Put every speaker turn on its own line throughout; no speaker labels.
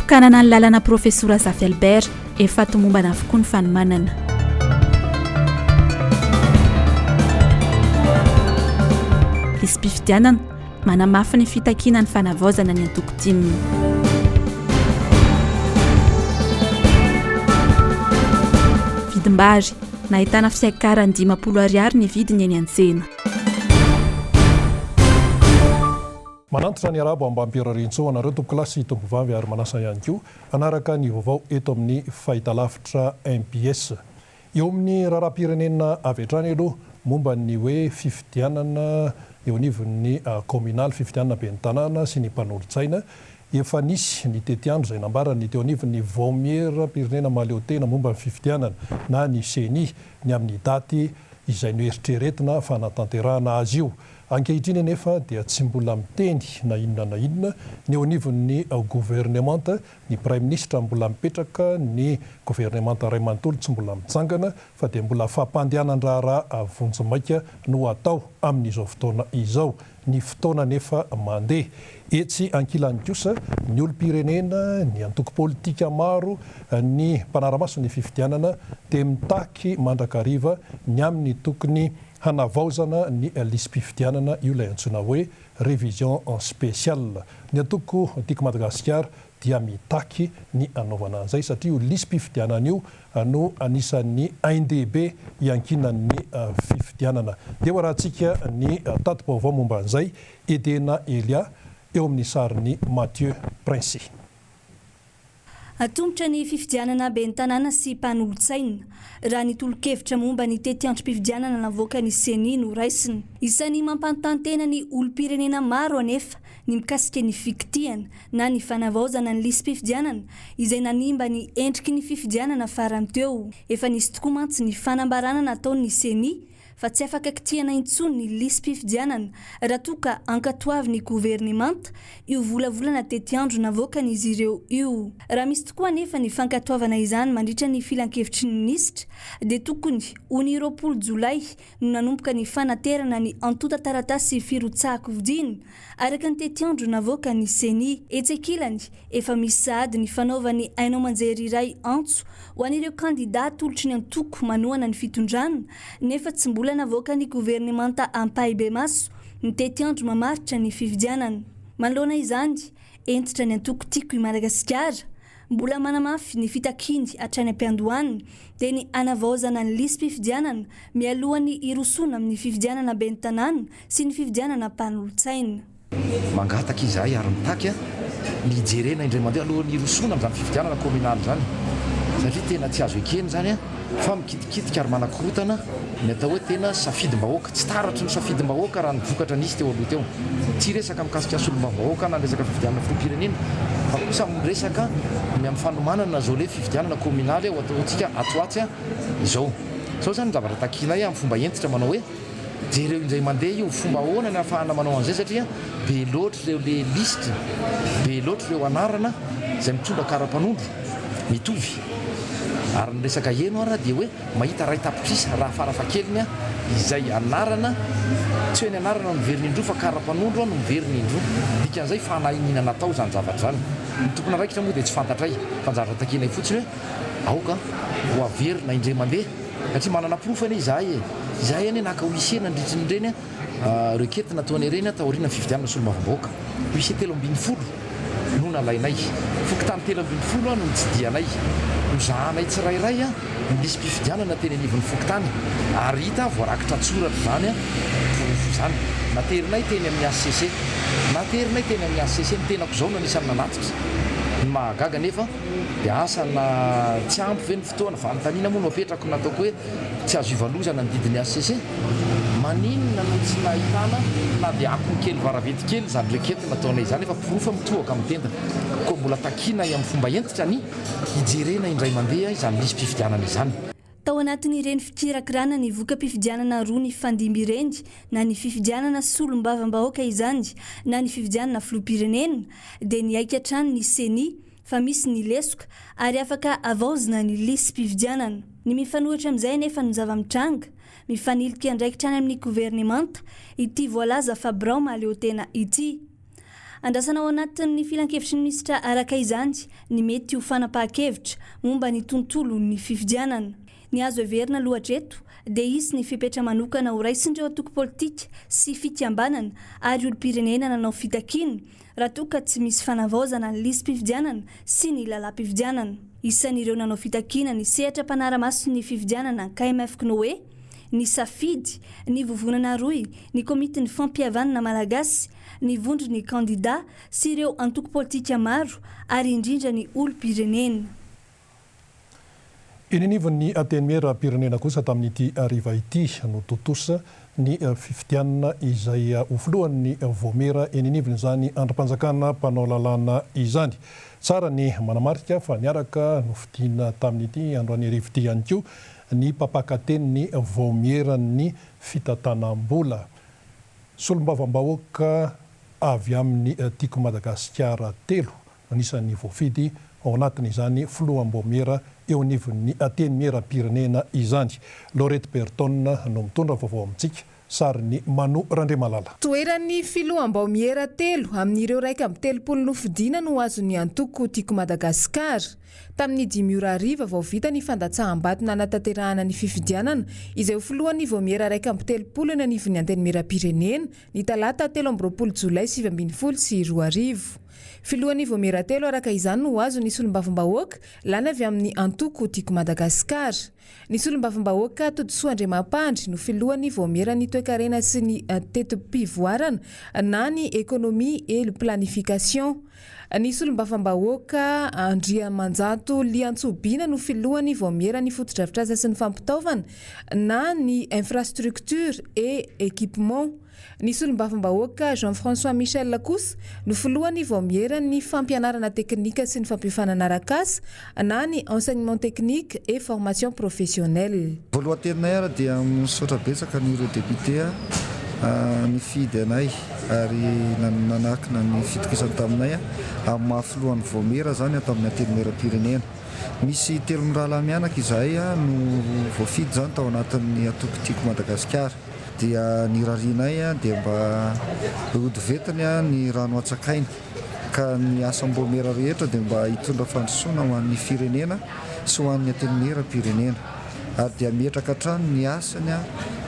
fanokanana ny lalana professora Zafy Albert efa tomombana avokoa ny fanomanana. Lisy mpifidianana manamafy ny fitakiana ny fanavaozana ny antoko-timiny. Vidim-bary nahitana fiakarany 50 ariary ny vidiny eny an-tsena.
Manantitra ny arabo ambam-pirarintsao anareo tompo-klasy tombovavy ary manasa ihany koa anaraka ny vaovao eto amin'ny fahitalavitra MBS. Eo amin'ny raharaham-pirenena avy hatrany aloha momba ny hoe fifidianana eo anivon'ny communal fifidianana ben'ny tanàna sy ny mpanolotsaina efa nisy ny tetiandro izay nambarany teo anivon'ny vaomiera-pirenena mahaleotena momba ny fifidianana na ny CENI ny amin'ny daty izay noeritreretina fa natanterahana azy io. Ankehitriny anefa dia tsy mbola miteny na inona ny eo anivon'ny gouvernemanta ny prime ministre mbola mipetraka ny gouvernemanta ray manontolo tsy mbola mitsangana fa dia mbola fampandehanan-draharaha vonjimaika no atao amin'izao fotoana izao. Ny fotoana nefa mandeha etsy ankilany kosa ny olom-pirenena ny antoko politika maro ny mpanaramaso ny fifidianana dia mitaky mandrakariva ny amin'ny tokony hanavaozana ny lisym-pifidianana io ilay antsoina hoe révision spéciale. Ny antoko tiako Madagasikara dia mitaky ny anaovana an'izay satria io lisym-pifidianana io no anisan'ny aindehibe iankinan'ny fifidianana. Dia hoarantsika ny tati-baovao momba an'izay Edena Elia eo amin'ny sariny Mathieu Prince.
Atombotra ny fifidianana ben'ny tanàna sy mpanolotsaina raha ny tolo-kevitra momba ny tetiandrom-pifidianana navoaka ny CENI no raisiny. Isan'ny mampanontany ny olom-pirenena maro anefa ny mikasika ny fikitiana na ny fanavaozana ny lisym-pifidianana izay nanimba ny endriky ny fifidianana farany teo. Efa nisy tokoa mantsy ny fanambarana nataon'ny CENI fa tsy afaka kitihana intsony ny lisym-pifidianana raha toa ka ankatoavy ny gouvernemanta io volavolana tetiandro navoakan'izy ireo io. Raha misy tokoa nefa ny fankatoavana izany mandritra ny filan-kevitry ny minisitra dia tokony ho ny 20 Jolay no nanomboka ny fanaterana ny antota taratasy firotsahako vidiny araka ny tetiandro navoaka ny CENI. Etsy-kilany efa misy sahady ny fanaovany ainao manjery iray antso ho an'ireo kandidata olotry ny antoko manohana ny fitondrana nefa tsy mbola navoaka ny gouvernemanta ampahibe maso ny tetiandro mamaritra ny fifidianana. Manoloana izany entitra ny antoko tiako i Madagasikara mbola manamafy ny fitakiny hatrany am-piandohanina dia ny hanavaozana ny lisym-pifidianana mialohan'ny irosona amin'ny fifidianana ben'ny tanàna sy ny fifidianana mpanolotsaina.
Mangataka izahay ary mitaky mijerena indray mandeha alohan'ny irosona amin'izany fifidianana communal zany satria tena tsy azo ekeny zany fa mikitikitiky ary manakorotana ny atao hoe tena safidim-bahoaka tsy taratra ny safidim-bahoaka raha ny vokatra nisy teo aloha teo. Tsy resaka mikasika solom-bahoaka na resaka fifidianana filoham-pirenena fa kosa miresaka ny amin'ny fanomanana Jolay fifidianana communaly ho ataontsika atoatsy izao. Sao zany zavatra takinay amin'ny fomba entitra manao hoe jereo indray mandeha io fomba ahoana ny ahafahana manao an'izay satria be loatra ireo le liste be loatra ireo anarana izay mitondra kara-panondro mitovy ary ny resaka eno raha dia hoe mahita ray tapitrisa raha farafakeliny izay anarana tsy hoe ny anarana no miveriny indroa fa kara-panondro no miveriny indroa dikan'izay fanahinina natao zany zavatra zany. Ny tompona raikitra moa dia tsy fantatray fa zavatra takinay fotsiny hoe aoka ho averina indray mandeha satria manana profany izahay ane naka hoisena ndritry ny reny rekety nataony ireny taoriana fifidianana solomavambahoaka hoise 320 no nalainay fokotany 320 no nitsidianay nozahanay tsirairay ny lisym-pifidianana teny anivon'ny fokotany ary hita voarakitra tsoratra zany zany naterinay teny amin'ny ACC ny tenako zao no anisan'ny nanatitra ny mahagaga nefa dia asana tsy ampy ve ny fotoana fanontaniana moa no apetrako nataoko hoe tsy azo ivalozana ny didiny ACC maninona no tsy nahitana na dia akony kely varavety kely zany rekety nataonay zany efa pirofa mitohaka amin'ny tenda koa mbola takina amin'ny fomba entitra ny hijerena indray mandeha izany lisym-pifidianana izany.
Tao anatin'ireny fikirakirana ny voka-pifidianana roa ny fandimby ireny na ny fifidianana solom-bavambahoaka izany na ny fifidianana filoham-pirenena dia ny aika hatrany ny CENI fa misy ny lesoka ary afaka avaozina ny lisym-pifidianana. Ny mifanohitra amin'izay nefa ny zava-mitranga mifanilika andraikitrany amin'ny gouvernemanta ity voalaza fa Vaovao Mbs Talata ity. andrasana ao anatin'ny filan-kevitry ny misitra araka izany ny mety ho fanapahan-kevitra momba ny tontolo ny fifidianana. Ny azo heverina lohatreto dia isy ny fipetra manokana ho raisin'ireo antoko politika sy fikambanana ary olo-pirenena nanao fitakiny raha toa ka tsy misy fanavaozana ny lisym-pifidianana sy ny lalam-pifidianana. Isan'ireo nanao fitakina ny sehatra mpanara-maso ny fifidianana KMF Knoe, ny safidy, ny vovonana roy, ny komity ny fampihavanana malagasy, ny vondro ny kandida sy ireo antoko politika maro ary indrindra ny olo-pirenena.
Ininivon'ny antenimieram-pirenena kosa tamin'ity ariva ity no totosa ny fifidianana izay ofolohan'ny voamera ininivony izany androm-panjakana mpanao lalàna izany. Tsara ny manamarika fa niaraka nofidiana tamin'ity androany ariva ity ihany koa ny mpapakaten'ny voameran'ny fitantanam-bola. Solombavambahoaka avy amin'ny tiako Madagasikara 3 anisan'ny voafidy ao anatin'izany filohamboamera eo anivon'ny antenimieram-pirenena izany. Lorette Berton no mitondra vaovao amintsika sary ny Mano Randriamalala.
Toeran'ny filohamboamiera 3 amin'ireo 1.30 nofidina no azon'ny antoko tiako Madagasikara. Tamin'ny 5 vao vita ny fandatsaham-batona natanterahana ny fifidianana izay ho filohan'ny voamiera 1.30 ny anivon'ny antenimieram-pirenena ny talata 13 Jolay 2022. Filohan'ny voamiera 3 araka izany no azo ny solombavambahoaka lany avy amin'ny antoko tiako Madagasikara. Ny solombavambahoaka Todosoa Andriamampandry no filohan'ny voamiera ny toe-karena sy ny tetom-pivoarana na ny économie et le planification. Ny solombavambahoaka Andriamanjato Liantsobina no filohan'ny voamiera ny fotodrafitrasa sy ny fampitaovana na ny infrastructure et équipement. Ny solombavambahoaka Jean-François Michel kosa no filohan'ny voamiera ny fampianarana teknika sy ny fampifanana arak'asa na ny enseignement technique et formation professionnelle.
Voalohan-tenina ara dia misaotra betsaka n'ireo député nifidy anay ary nanakina ny fitokisana taminay amin'ny mahafilohan'ny voamiera zany atao amin'ny antenimieram-pirenena. Misy 3 mirahalahy mianaka izahay no voafidy zany tao anatin'ny antoko tiako Madagasikara. Dia ny rarianay dia mba hodivetiny ny rano atsakainy ka ny asam-boamera rehetra dia mba hitondra fandrosoana ho an'ny firenena sy ho an'ny antenimieram-pirenena ary dia mihetraka hatrany ny asany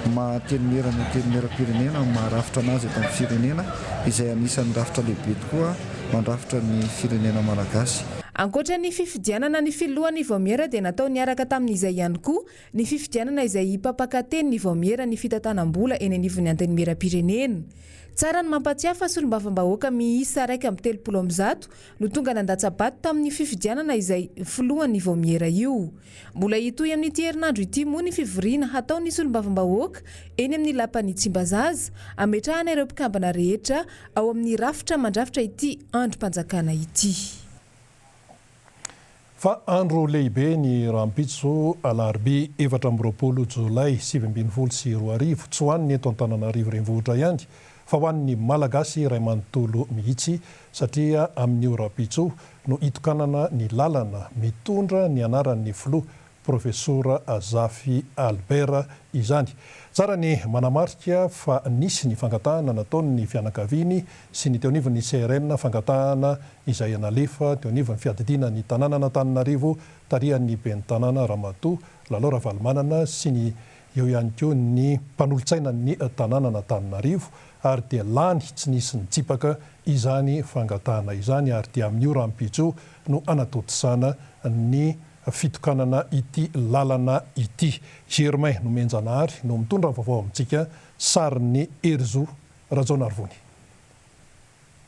antenimieram-pirenena maharafitra anazy eto amin'ny firenena izay anisan'ny rafitra lehibe tokoa mandrafitra ny firenena malagasy.
Ankoatra ny fifidianana ny filohan'ny voamiera dia natao niaraka tamin'izay ihany koa ny fifidianana izay mpapakateny ny voamiera ny fitantanam-bola eny anivon'ny antenimieram-pirenena. Tsara ny mampatsiafa solombavambahoaka miisa 1.30 amzato no tonga nandatsabato tamin'ny fifidianana izay filohan'ny voamiera io. Mbola hitoy amin'ity herinandro ity moa ny fivoriana hataon'ny solombavambahoaka eny amin'ny lapan'ny Tsimbazaza ametrahana ireo mpikambana rehetra ao amin'ny rafitra mandrafitra ity androm-panjakana ity.
Fa andro lehibe ny rahampitso alarobia 4 Jolay 2022 tsy ho an'ny eto Antananarivo renivohitra ihany fa ho an'ny malagasy iray manontolo mihitsy satria amin'ny rahampitso no hitokanana ny lalana mitondra ny anaran'ny filoha Profesora Azafy Albert izany. Tsara ny manamarika fa nisy ny fangatahana nataon'ny fianakaviany sy ny teo anivon'ny CRN fangatahana izay nalefa teo anivon'ny fiadidiana ny tanàna Antananarivo tarihan'ny ben'ny tanàna Ramatoa Lalao Ravalomanana sy ny eo ihany koa ny mpanolotsaina ny tanàna Antananarivo ary dia lany tsy nisy nitsipaka izany fangatahana izany ary dia amin'ny rahampitso no anatotosana ny fitokanana ity lalana ity. Germain no menjanahary no mitondra vaovao amintsika sarin'ny Erzo Rajaonarvony.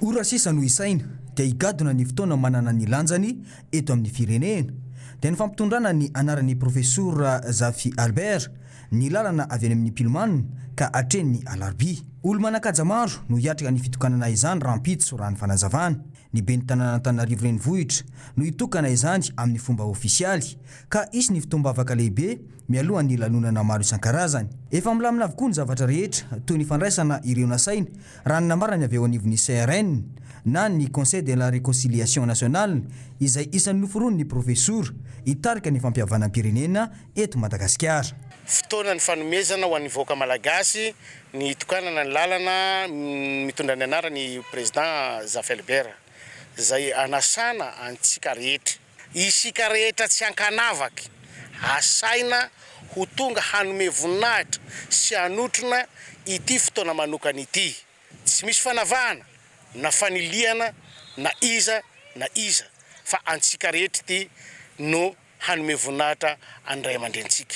Ora sisa no isaina dia higadona ny fotoana manana ny lanjany eto amin'ny firenena dia ny fampitondrana ny anaran'ny Profesora Azafy Albert ny lalana avy any amin'ny Pilomano ka atren'ny alarobia. Olo manakaja maro no hiatrika ny fitokanana izany rahampitso raha ny fanazavana. Ny ben'ny tanàna Antananarivo renivohitra no hitokana izany amin'ny fomba ofisialy ka isy ny fitombavaka lehibe mialohan'ny lanonana maro isan-karazany. Efa milamina avokoa ny zavatra rehetra toy ny fandraisana ireo nasaina raha ny namarana avy eo anivon'ny CRN na ny Conseil de la Réconciliation Nationale izay isan'ny noforon'ny profesora hitarika ny fampihavanam-pirenena eto Madagasikara.
Fotoana ny fanomezana ho an'ny voaka malagasy ny hitokanana ny lalana mitondra ny anarany président Zafelbert zay anasana antsika rehetra isika rehetra tsy ankanavaky asaina ho tonga hanome voninahitra sy anotrona ity fotoana manokana ity tsy misy fanavahana na faniliana na iza fa antsika rehetra ity no hanome voninahitra andray aman-drentsika.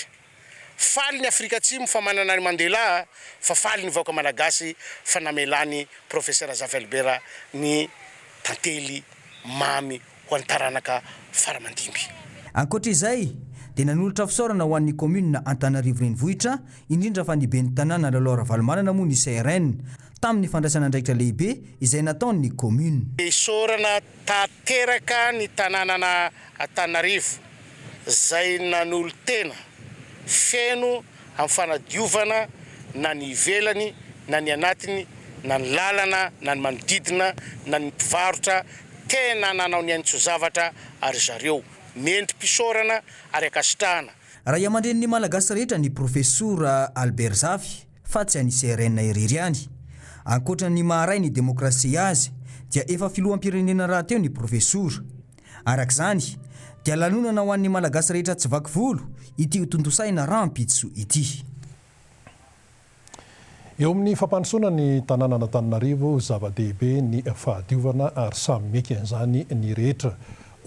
Faly ny Afrika Atsimo fa manana ny Mandela fa faly ny vahoaka malagasy fa namelany professeur Zafelbert ny tantely mamy ho antaranaka faramandimby.
Ankoatr'izay dia nanolotra fisaorana ho an'ny commune Antananarivo renivohitra indrindra fa ny ben'ny tanàna Lalora Valomanana moa ny CRN tamin'ny fandraisana andraikitra lehibe izay nataon'ny commune.
Isaorana tanteraka ny tanànana Antananarivo zay nanolo tena feno amin'ny fanadiovana na ny ivelany na ny anatiny na ny lalana na ny manodidina na ny mpivarotra tena nanao ny antso zavatra ary zareo mendrim-pisaorana ary akasitrahana.
Raha iamandren'ny malagasy rehetra ny professeur Albert Zafy fa tsy any CRN irery any. Ankoatra ny maharay ny demokrasia azy dia efa filoham-pirenena raha teo ny professeur. Arak'izany dia lanonana ho an'ny malagasy rehetra tsy vaky volo ity ho tontosaina rampitso ity.
Eo amin'ny fampandrosoana ny tanàna Antananarivo zava-dehibe ny fahadiovana ary samy meky an'izany ny rehetra.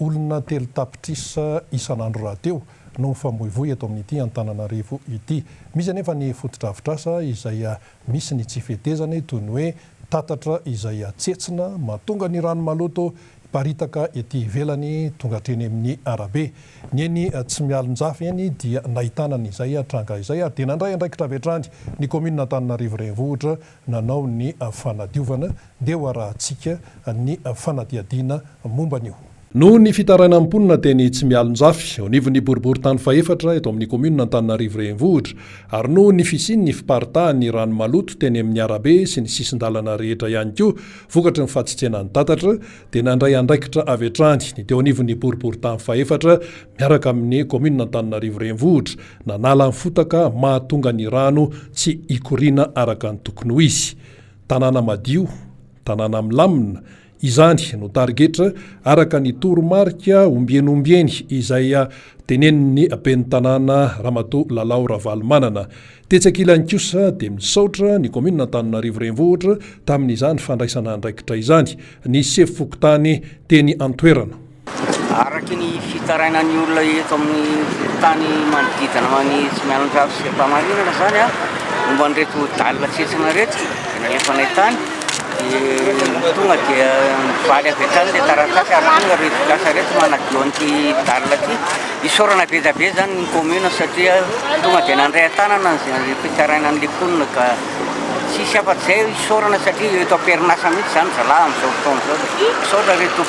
Olona telo tapitrisa isan'andro raha teo no mifamoivoy eto amin'ity Antananarivo ity. Misy anefa ny fotodrafitrasa izay misy ny tsy fetezany toy ny hoe tatatra izay atsetsina mahatonga ny rano maloto paritaka ety ivelany tonga hatreny amin'ny arabe. Ny eny tsy mialonjafy eny dia nahitana n'izay tranga izay ary dia nandray andraikitra avy hatrany ny commune Antananarivo renivohitra nanao ny fanadiovana dia ho arahantsika ny fanadiadiana momban'io.
Noho ny fitaraina amponina teny tsy mialonjafy eo anivon'ny boriboritany fahefatra eto amin'ny commune Antananarivo renivohitra ary noho ny fisiny ny fiparitahan'ny rano maloto teny amin'ny arabe sy ny sisin-dalana rehetra ihany koa vokatry ny fatsitsenan'ny tatatra dia nandray andraikitra avy hatrany ny teo anivon'ny boriboritany fahefatra miaraka amin'ny commune Antananarivo renivohitra nanala ny fotaka mahatonga ny rano tsy ikoriana araka ny tokony ho izy. Tanàna madio, tanàna milamina izany no targetra araka ny toromarika ombieny izay teneniny ben'ny tanàna Ramatoa Lalaora Valomanana. Tetsakilany kosa dia misaotra ny commune Antananarivo renivohitra tamin'izany fandraisana andraikitra izany ny sefo fokontany teny antoerana.
Araky ny fitaraina ny olona eto amin'ny tany manodidina amin'ny tsy mialonjafy sy mpamarinana zany momba an'ireto dalina tsetsina rehetra tena lefanay tany tonga dia valy avy hatrany dia taratasy ary tonga rehetra gasa rehetra manadio an'ity dalina ity isaorana bezabe zany ny commune satria tonga dia nandray an-tanana ny fitaraina an'le mponina ka tsisy afa-tsy zay isaorana satria eto am-perinasa mihitsy zany zalahy amin'izao fotoana zao isaorana reto.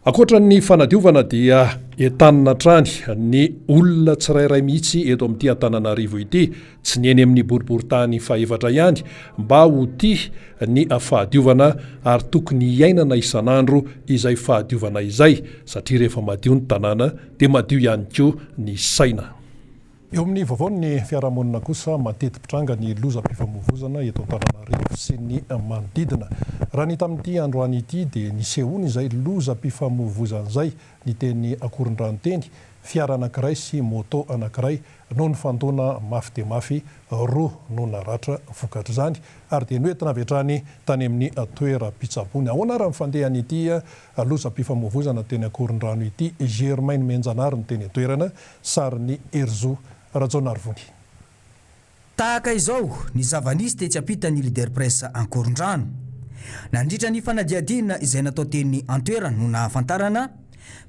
Ankoatra ny fanadiovana dia entanina trany ny olona tsirairay mihitsy eto amin'ity Antananarivo ity tsy ny eny amin'ny boriboritany fahefatra ihany mba ho tia ny fahadiovana ary tokony iainana isan'andro izay fahadiovana izay satria rehefa madio ny tanàna dia madio ihany koa ny saina.
Eo amin'ny vaovaon'ny fiarahamonina kosa mateti-pitranga ny lozam-pifamoivoizana eto Antananarivo sy ny manodidina. Raha ny tamin'ity androany ity dia nisehony izay lozam-pifamoivoizana izay ny teny Akorondrano teny fiara anankiray sy moto anankiray no ny fandona mafy dia mafy roa no naratra vokatra izany ary dia noentina avy hatrany tany amin'ny toeram-pitsaboana. Ahoana raha mifandehana ity lozam-pifamoivoizana teny Akorondrano ity Germaine Menjanary ny teny toerana sary ny Erzo Rajonarvony.
Tahaka izao ny zavanisy tetsy ampitany leader presse Ankorondrano. Nandritra ny fanadiadiana izay natao teny antoerana no nahafantarana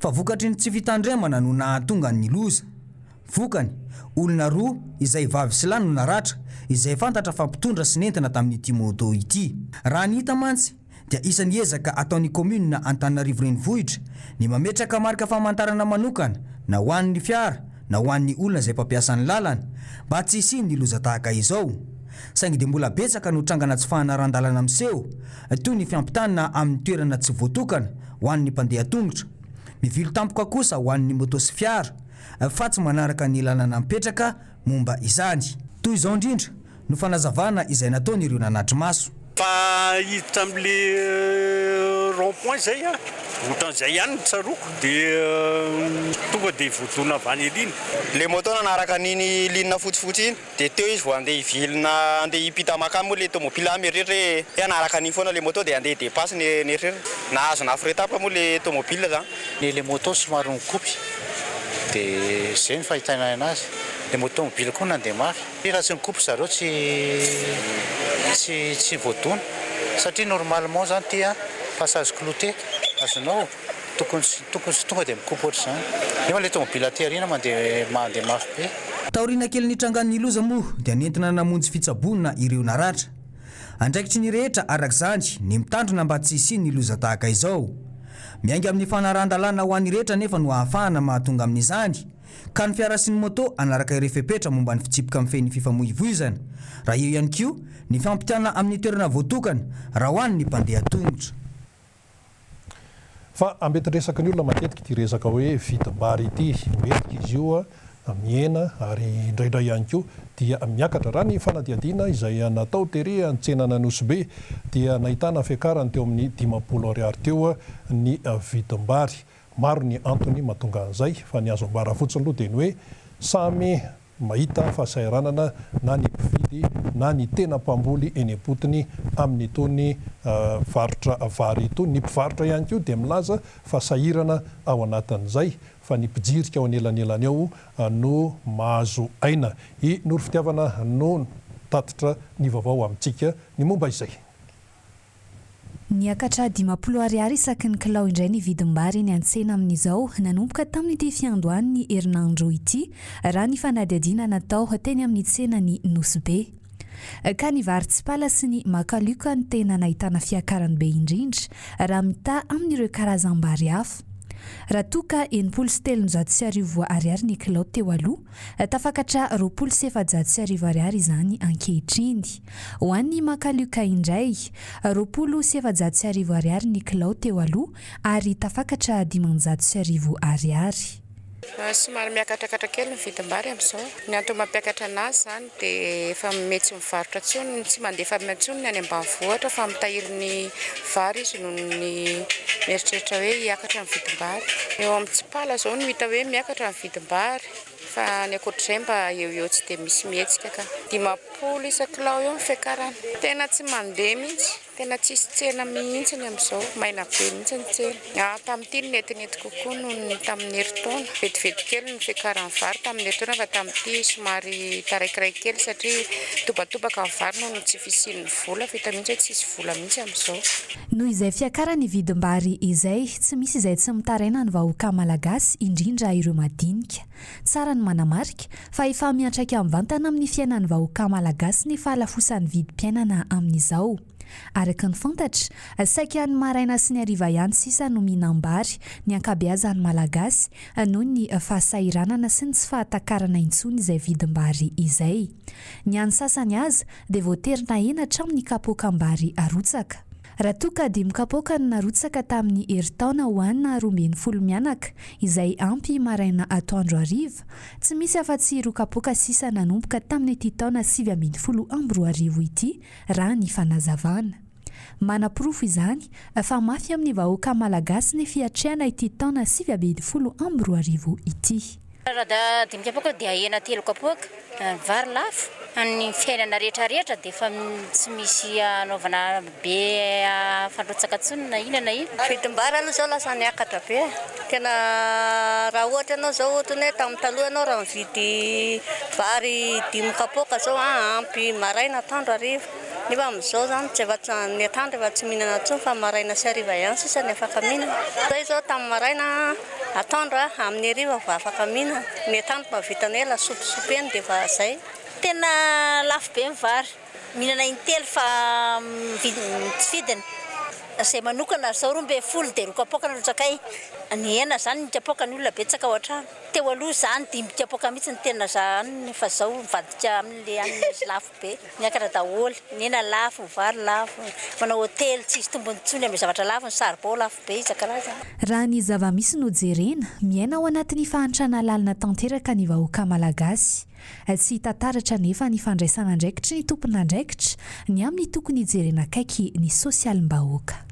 fa vokatry ny tsy fitandremana no nahatonga ny loza. Vokany olona roa izay vavy sy lahy no naratra izay fantatra fa mpitondra sy nentina tamin'ity moto ity. Raha ny hita mantsy dia isan'ny ezaka ataon'ny commune Antananarivo renivohitra ny mametraka marika famantarana manokana na ho an'ny fiara na ho an'ny olona izay mpampiasan'ny lalana mba tsy hisiany ny loza tahaka izao. Saingy dia mbola betsaka no trangana tsy fahanaran-dalana miseho toy ny fiampitanana amin'ny toerana tsy voatokana ho an'ny mpandeha tongotra, mivilo tampoka kosa ho an'ny moto sy fiara fa tsy manaraka ny lalana mipetraka momba izany. Toy izao indrindra no fanazavana izay nataon'ireo nanatry maso.
Fa hiditra amin'le rond-point zay a ohatran'izay ihany ny tsaroko dia tonga dia vodona avany eliny.
Le moto nanaraka niny linina fotsifotsy iny dia teo izy vao andeha hivilina andeha hipita makamy moa le tomobile mieritreritra hoe anaraka niny foana le moto dia andeha dépasse ny eritreritra nahazo nafretapa moa le tomobile zany.
Le moto somary nikopy dia izay ny fahitana anazy. Le motomobile koa nandeha mafy. Raha tsy nikopy zareo tsy voadona satria normalement zany tia passage clouté azonao tokony tonga dia mikopy ohatr'izany. Nefa le tomobile aty aoriana mandeha mafy be.
Taoriana kely nitrangan'ny loza moa dia nentina namonjy fitsabonana ireo naratra. Andraikitry ny rehetra arak'izany ny mitandrina mba tsy hisiany ny loza tahaka izao. Miainga amin'ny fanarahana ho an'ny rehetra nefa no ahafahana mahatonga amin'izany. Ka ny fiara sy ny moto anaraka ireo fepetra momba ny fitsipika amin'ny feny fifamoivoizana. Raha eo ihany koa ny fampitiana amin'ny toerana voatokana raha ho an'ny mpandeha tongotra.
Fa ambetiresaka ny olona matetika ty resaka hoe vidim-bary ity metika izy io miena ary indraindray ihany koa dia miakatra raha ny fanadiadiana izay natao tery an-tsenana Nosy dia nahitana fiakarany teo amin'ny 50 ariary teo ny vidim-bary. Maro ny antony mahatonga an'izay fa ny azo ambara fotsiny aloha dia ny hoe samy mahita fahasahiranana na ny mpividy na ny tena mpamboly eny am-potony amin'ny tony varotra vary itony. Ny mpivarotra ihany koa dia milaza fasahirana ao anatin'izay fa ny mpijirika ao anelanelany ao no mahazo aina. I noro fitiavana no tatitra ny vaovao amintsika ny momba izay.
Niakatra 50 ariary isaky ny kilao indray ny vidim-bary ny antsena amin'izao nanomboka tamin'ity fiandohan'ny herinandro ity raha ny fanadiadiana natao teny amin'ny tsenany Nosy. Ka ny vary tsipala sy ny makaluka ny tena nahitana fiakarany be indrindra raha mita amin'ireo karazam-bary hafa. Raha toka 770 ariary ny kilao teo aloha tafakatra 770 ariary izany ankehitriny. Ho an'ny makaluka indray 770 ariary ny kilao teo aloha ary tafakatra 500 ariary.
Somary miakatrakatra kely ny vidim-bary amin'izao. Ny antony mampiakatra anazy zany dia efa mety mivarotra tsony tsy mandefa amintsony any ambanivohitra fa mitahiry ny vary izy noho ny mieritreritra hoe hiakatra ny vidim-bary. Eo amin'ny tsipala zao no hita hoe miakatra ny vidim-bary fa ny akoatr'izay mba eo tsy dia misy mihetsika ka. 50 isan-kilao eo ny fiakarany. Tena tsy mandeha mihitsy. Tena tsisy tsena mihitsy amin'izao. Maina be mihitsy ny tsena. Tamin'ity nentinety kokoa noho ny tamin'ny herintaona. Vetivety kely ny fiakaran'ny vary tamin'ny herintaona fa tamin'ity somary taraikiraiky kely satria tobatobaka ny vary noho ny tsy fisian'ny vola. Vita mihitsy hoe tsisy vola mihitsy amin'izao.
Noho izay fiakarany vidim-bary izay tsy misy izay tsy mitaraina ny vahoaka malagasy indrindra ireo madinika. Tsara ny manamarika fa efa miantraika mivantana amin'ny fiainan'ny vahoaka malagasy ny fahalafosan'ny vidim-piainana amin'izao. Araka ny fantatra saika ny maraina sy ny hariva ihany sisa no mihinam-bary ny ankabeazan'ny malagasy noho ny fahasahiranana sy ny tsy fahatakarana intsony izay vidim-bary izay. Ny an'ny sasany aza dia voaterina henatra amin'ny kapoakam-bary arotsaka. Raha toka 10 kapoaka no narotsaka tamin'ny herintaona ho anina 12 mianaka izay ampy maraina atoandro hariva, tsy misy afa-tsy 2 kapoaka sisa nanomboka tamin'ity taona 2012 ity raha ny fanazavana. Manam-porofo izany fa mafy amin'ny vahoaka malagasy ny fiatrehana ity taona 2012 ity.
Raha da 10 kapoaka dia hena 3 kapoaka, vary lafo. Ny fiainana rehetrarehetra dia efa tsy misy anaovana be fandrotsaka tsony na ina na ina.
Vidim-bary aloha zao lasa niakatra be. Tena raha ohatra ianao zao ohatra hoe tamin'ny taloha ianao raha mividy vary 10 kapoaka zao ampy maraina atoandro hariva. Nefa amin'izao zany tsy efa ny atoandro efa tsy mihinana tsony fa maraina sy hariva ihany sisa ny afaka mihinana. Zay zao tamin'ny maraina atoandro amin'ny hariva vao afaka mihinana. Ny atoandro mba vitana ela sopisopy eny dia efa zay.
Tena lafo be ny vary. Mihinana intelo fa tsy vidina. Izay manokana zao 12 dia 2 kapoaka no rotsakay.
ny ena zany nitsapoaka ny olona betsaka ao an-trano teo aloha zany dimy tsapoaka mihitsy ny tena zany fa zao mivadika amin'le an'izy lafo be miakatra daholo ny ena lafo ny vary lafo manao hôtely tsy izy tombony tsony amin'ny zavatra lafo ny saribao lafo be isan-karazany.
Raha ny zava-misy no jerena miaina ao anatin'ny fahantrana lalina tanteraka ny vahoaka malagasy. Tsy tantaratra nefa ny fandraisana andraikitra ny tompona andraikitra ny amin'ny tokony jerena akaiky ny sosialim-bahoaka.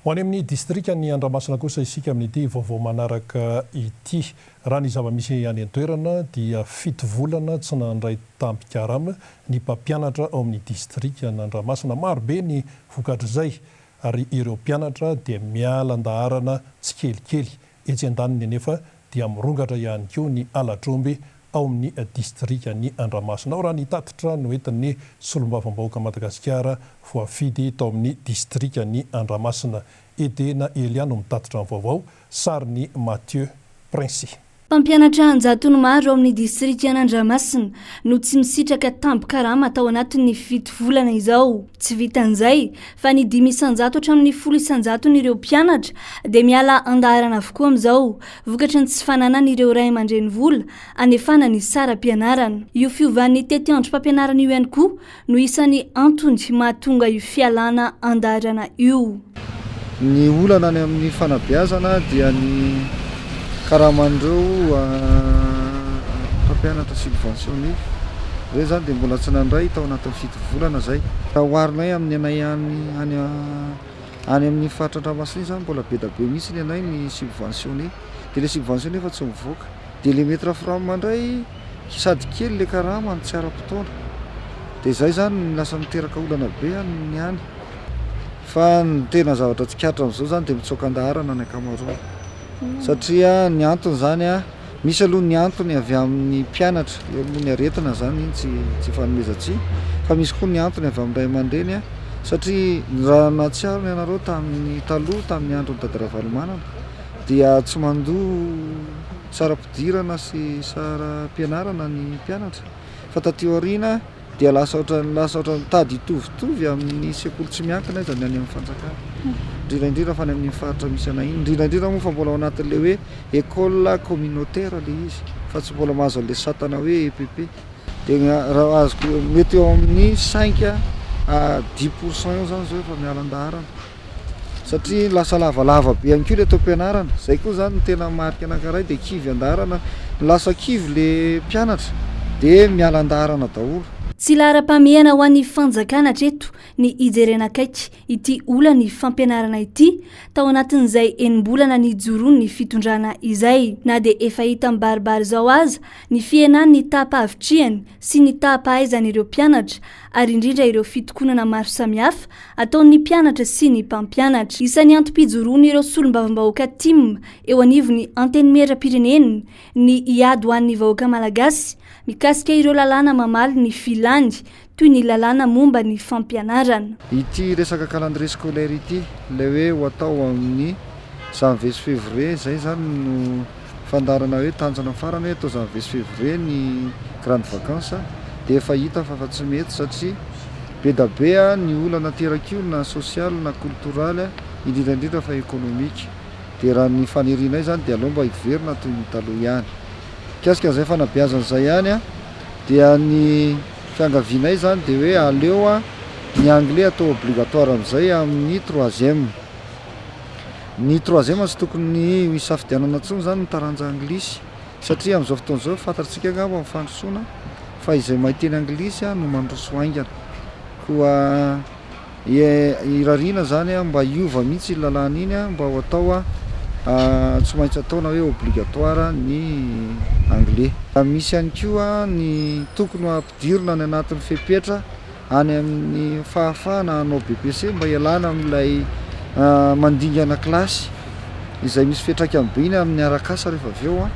Ho any amin'ny distrika ny Andramasina kosa isika amin'ity vaovao manaraka ity. Raha ny zava-misy any an-toerana dia 7 volana tsy nandray tampikarama ny mpampianatra ao amin'ny distrika ny Andramasina. Marobe ny vokatra izay ary ireo mpianatra dia mialan-daharana tsy kelikely etsy an-daniny nefa dia mirongatra ihany koa ny alatromby ao amin'ny distrika ny Andramasina. Ao raha ny tatitra no entin'ny solombavambahoaka Madagasikara voafidy tao amin'ny distrika ny Andramasina. Edena Eliano mitatitra ny vaovao, sary ny Mathieu Prince.
Mpampianatra anjatony maro ao amin'ny distrika n'Andramasina no tsy misitraka tampikarama tao anatin'ny 7 volana izao. Tsy vitan'izay fa ny 5 isanjato hatramin'ny 10 isanjato ireo mpianatra dia miala andaharana avokoa amin'izao vokatry ny tsy fananan'ireo ray aman-dreny vola anefana ny saram-pianarana. Io fiovan'ny tetiandro mpampianarana io ihany koa no isan'ny antony mahatonga io fialana andaharana io.
Ny olana any amin'ny fanabeazana dia ny karamandreo mpampianatra subventionné reo zany dia mbola tsy nandray tao anatin'ny 7 volana zay. Oharinay amin'ny anay any amin'ny faritra Andramasina zany mbola be da be mihitsy ny anay ny subventionné. Dia le subventionné fa tsy mivoaka. Dia le metra franc mandray sady kely le karama ny tsy ara-potoana. Dia zay zany lasa miteraka olana be ny any. Fa ny tena zavatra tsikatra amin'izao zany dia mitsoaka andaharana ny ankamaroany. Satria ny antony zany misy aloha ny antony avy amin'ny mpianatra eo aloha ny aretina zany tsy fanomezantsy fa misy koa ny antony avy amin'ny ray aman-dreny satria raha natsiaro ny anareo tamin'ny taloha tamin'ny andron'ny Dadaravalomana dia tsy mandoa sara-pidirana sy sara-pianarana ny mpianatra fa taty aoriana dia lasa ohatra mitady hitovitovy amin'ny sekoly tsy miankina izy any amin'ny fanjakana. Indrindra fa ny amin'ny faritra misy anay iny. Indrindra moa fa mbola ao anatin'le hoe école communautaire le izy fa tsy mbola mahazo an'le satana hoe EPP. Dia raha azoko mety eo amin'ny 5 à 10% eo zany zao efa mialan-daharana. Satria lasa lavalava be ihany koa le atao mpianarana. Zay koa zany ny tena marika anankiray dia kivy andaharana. Lasa kivy le mpianatra dia mialan-daharana daholo.
Tsy lara-pamehana ho an'ny fanjakana hatreto ny ijerena akaiky ity olany fampianarana ity tao anatin'izay enim-bolana ny joroany ny fitondrana izay. Na dia efa hita mibaribary zao aza ny fienany ny tapa-avitriany sy ny tapa-aizan'ireo mpianatra ary indrindra ireo fitokonana maro samihafa ataon'ny mpianatra sy ny mpampianatra. Isan'ny antom-pijoroany ireo solombavambahoaka TIM eo anivon'ny anteny meram-pirenena ny hiady ho an'ny vahoaka malagasy mikasika ireo lalàna mamaly ny filany toy ny lalàna momba ny fampianarana.
Ity resaka calendrier scolaire ity le hoe atao amin'ny janvier sy février zay zany no fandarana hoe tanjona farany hoe atao janvier sy février ny grande vacances dia efa hita fa tsy mety satria be da be ny olana terak'io na social na culturale indrindrandrindra fa économique. Dia raha ny fanirianay zany dia alomba hiverina toy ny taloha ihany. Kasika zay fanabeazan'izay ihany dia ny fiangavianay zany dia hoe aleo ny anglais atao obligatoire amin'izay amin'ny 3e. Ny 3e tsy tokony ho isafidianana intsony zany ny taranja anglisy satria amin'izao fotoana izao fantatritsika angamba amin'ny fandrosoana fa izay mahiteny anglisy no mandroso haingana. Koa irariana zany mba hiova mihitsy lalàna iny mba ho atao tsy maintsy ataona hoe obligatoire ny anglais. Misy ihany koa ny tokony ampidirina ny anatin'ny fepetra any amin'ny fahafahana hanao BPC mba ialana amin'ilay mandingana kilasy izay misy fiantraikany be iny amin'ny arakasa rehefa avy eo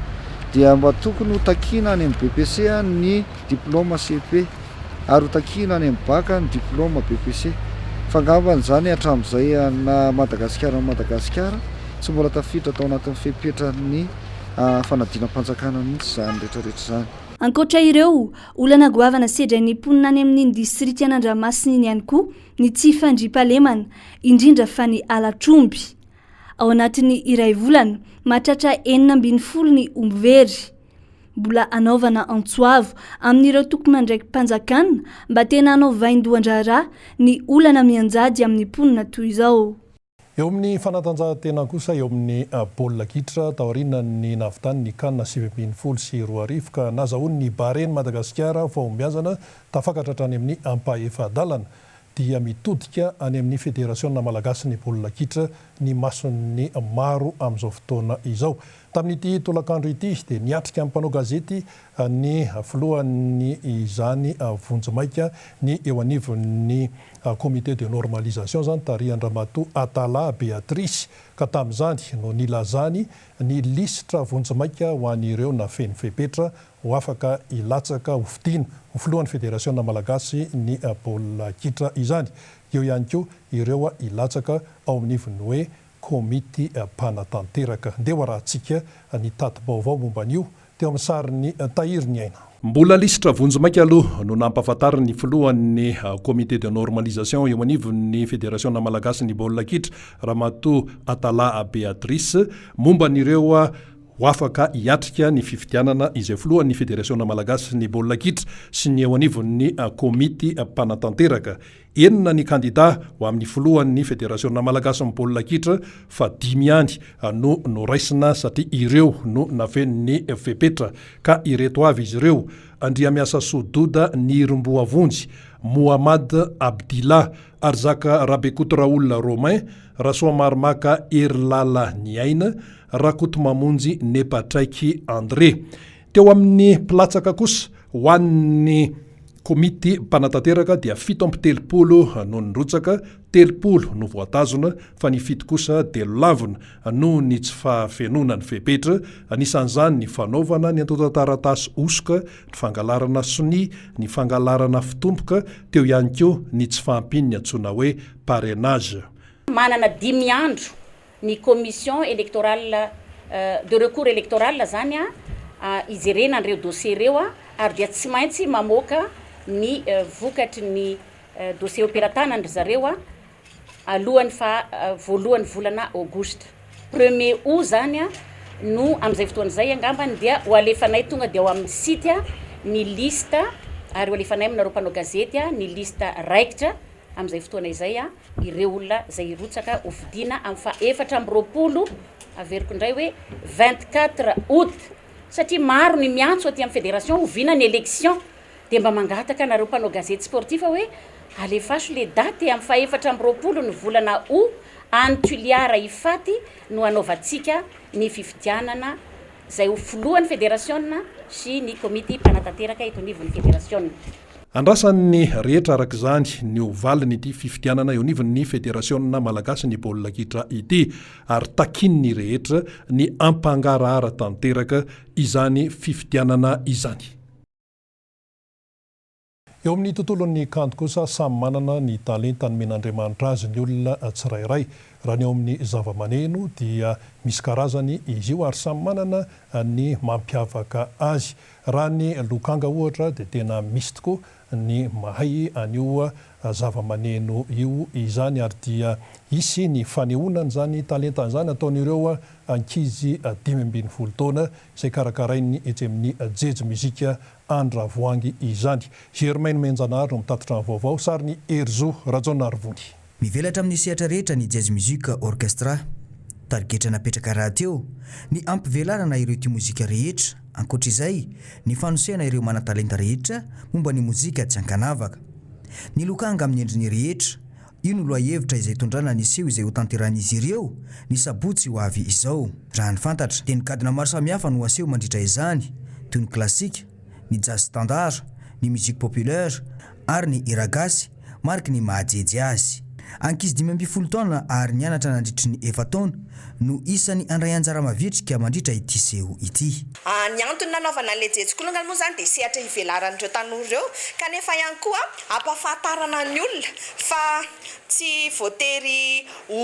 dia mba tokony ho takiana any amin'ny BPC ny diplôma CP ary ho takiana any amin'ny bac ny diplôma BPC. Fangambany zany hatramin'izay na Madagasikara tsy mbola tafiditra tao anatin'ny fepetra ny fanadinam-panjakana mihitsy zany rehetrarehetra zany.
Ankoatra ireo olana goavana sedrany mponina any amin'ny distrika n'Andramasina iny ihany koa ny tsy fandriampahalemana indrindra fa ny alatromby. ao anatin'ny iray volana mahatratra 4 ny ombery mbola anaovana antsoavo amin'ireo tokomandraiky mpanjakana mba tena hanao vaindohan-draharaha ny olana mianjady amin'ny mponina toy izao.
Eo amin'ny fanatanjahantena kosa eo amin'ny baolina kitra taoriana ny navitany ny kanina 7-20 ka nazahoany ny Bareny Madagasikara fahombiazana tafakatra hatrany amin'ny ampaefadalana dia mitodika any amin'ny Federasiona Malagasy ny baolina kitra ny mason'ny maro amin'izao fotoana izao. Tamin'ity tolakandro ity dia niatrika amin'ny mpanao gazety ny filohan'ny izany vonjimaika ny eo anivon'ny comité de normalisation zany Tariandramatoa Atala Beatrice ka tamin'izany no nilazany ny lisitra vonjimaika ho an'ireo na feno fepetra ho afaka ilatsaka ho fidiana ho filohan'ny Federasiona Malagasy ny baolina kitra izany. Eo ihany koa ireo ilatsaka ao amin'ivony hoe komity mpanatanteraka. Ndeha rahantsika ny tatim-baovao momba an'io teo amin'ny sarin'ny Tahiry ny aina.
Mbola lisitra vonjimaika aloha no nampahafantariny filohan'ny comité de normalisation eo anivon'ny Federasiona Malagasy ny baolina kitra Ramatoa Atala Beatrice momba an'ireo ho afaka hiatrika ny fifidianana izay filohan'ny Federasiona Malagasy ny baolina kitra sy ny eo anivon'ny komity mpanatanteraka. Enina ny kandida ho amin'ny filohan'ny Federasiona Malagasy ny baolina kitra fa 5 ihany no noraisina satria ireo no nafen'ny fepetra ka ireto avy izy ireo: Andriamiasa Sododa Niromboavonjy, Mohamad Abdillah, Arzaka Rabekotraoula Romain, Rasoa Marmaka Erlala Niaina, Rakotomamonjy Nepatraiky André. Teo amin'ny platsaka kosa ho an'ny komity mpanatanteraka dia 7 no nirotsaka, 30 no voatazona fa ny 7 kosa telo lavina no ny tsy fafenona ny fepetra. Anisan'izany ny fanaovana ny antotantaratasy osoka, ny fangalarana soni, ny fangalarana fitomboka, teo ihany koa ny tsy fahampiny antsoina hoe parrainage.
Manana 5 andro ny commission électorale de recours électoral zany izerena an'ireo dossier ireo ary dia tsy maintsy mamoaka ny vokatry ny dossier opératana andry zareo alohan'ny voalohany volana Aogositra. 1er août zany no amin'izay fotoana izay angambany dia ho alefanay tonga dia ho amin'ny site ny lista ary ho alefanay aminareo mpanao gazety ny lista raikitra amin'izay fotoana izay ireo olona izay irotsaka ho fidiana amin'ny fa 4 averiko indray hoe 24 août satria maro ny miantso aty amin'ny fédération ho vina ny élection dia mba mangataka nareo mpanao gazety sportif hoe alefaso le daty amin'ny fa 4 ny volana août Antuliara ifaty no anaovantsika ny fifidianana izay ho filohan'ny fédération sy ny komity mpanatanteraka eto anivon'ny fédération.
Andrasan'ny rehetra arak'izany ny ovaliny ity fifidianana eo anivon'ny Federasiona Malagasy ny baolina kitra ity ary takin'ny rehetra ny ampangarahara tanteraka izany fifidianana izany. Eo amin'ny tontolon'ny kanto kosa samy manana ny talenta nomen'Andriamanitra azy ny olona tsirairay. Raha ny eo amin'ny zava-maneno dia misy karazany izy io ary samy manana ny mampiavaka azy. Raha ny lokanga ohatra dia tena misy tokoa ny mahay an'io zava-maneno io izany ary dia isy ny fanehoanany zany talentany zany ataon'ireo ankizy 15 taona izay karakarainy etsy amin'ny jejo muzika Andravoangy izany. Germain Menjanary no mitatitra ny vaovao sary ny Erzo Rajonarivony.
Mivelatra amin'ny sehatra rehetra ny jazz music orchestra tarigetra napetraka raha teo ny ampivelarana ireo ty mozika rehetra. Ankoatr'izay ny fanosehana ireo mana-talenta rehetra momba ny mozika tsy ankanavaka. Ny lokanga amin'ny endriny rehetra io no lohahevitra izay tondrana ny seho izay ho tanteran'izy ireo ny sabotsy ho avy izao. Raha ny fantatra dia ny kadina maro samihafa no aseho mandritra izany toy ny klasika, ny jazz standard, ny musique populaire ary ny iragasy mariky ny mahajejy azy. Ankizy 12 taona ary nianatra nandritry ny 4 taona no isany andray anjara mavitrika mandritra ity seho ity.
Ny antony nanaovana le jejokolongany moa zany dia sehatra ivelaran'ireo tanora ireo kanefa ihany koa ampahafantarana ny olona fa tsy voatery ho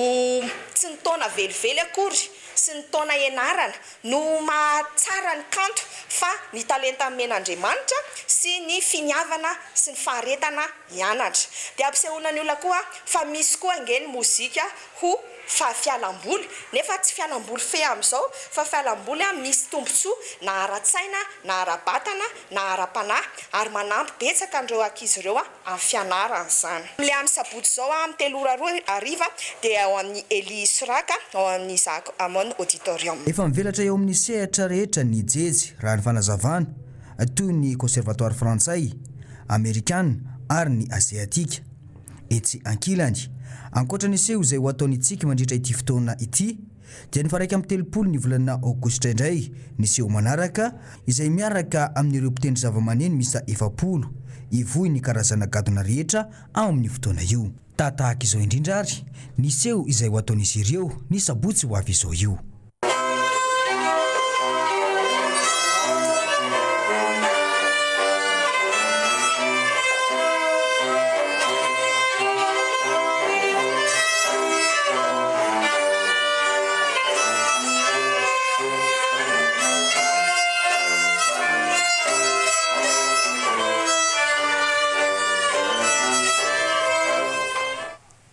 tsy ny taona velively akory sy ny taona ianarana no mahatsara ny kanto fa ny talenta men'Andriamanitra sy ny finiavana sy ny faharetana hianatra. Dia ampisehoana ny olona koa fa misy koa angeny mozika ho fa fialamboly nefa tsy fialamboly fe amin'izao fa fialamboly misy tombontsoa na ara-tsaina na ara-batana na ara-panahy ary manampy betsaka andreo ankizy ireo amin'ny fianarana izany. Le amin'ny sabotsy izao amin'ny 3:00 dia ao amin'ny Eli Soraka ao amin'ny Isaac Amon Auditorium.
Efa mivelatra eo amin'ny sehatra rehetra ny jezy raha ny fanazavana toy ny conservatoire frantsay, amerikana ary ny asiatika. Etsy ankilany ankoatra nyseho izay ho ataon'itsika mandritra ity fotoana ity dia ny faraika amin'ny 30 ny volana aogositra indray niseho manaraka izay miaraka amin'ireo mpitendry zavamaneno misa 70 ivohy ny karazana gadona rehetra ao amin'ny fotoana io. Tahaka izao indrindra ary niseho izay ho ataon'izy ireo ny sabotsy ho avy izao io.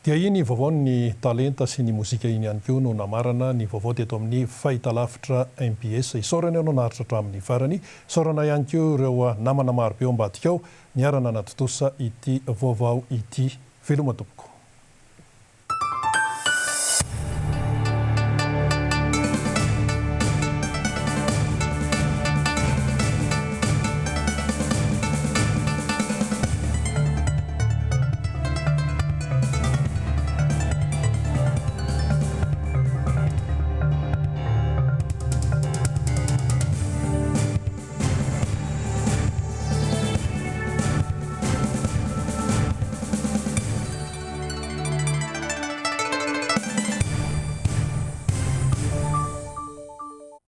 Dia iny vaovao ny talenta sy ny mozika iny ihany koa no namarana ny vaovao teto amin'ny fahitalavitra MBS isaorana ao naharitra hatramin'ny farany. Isaorana ihany koa ireo namana maro be ao ambadika ao niarana natotosa ity vaovao ity. Veloma tompoko.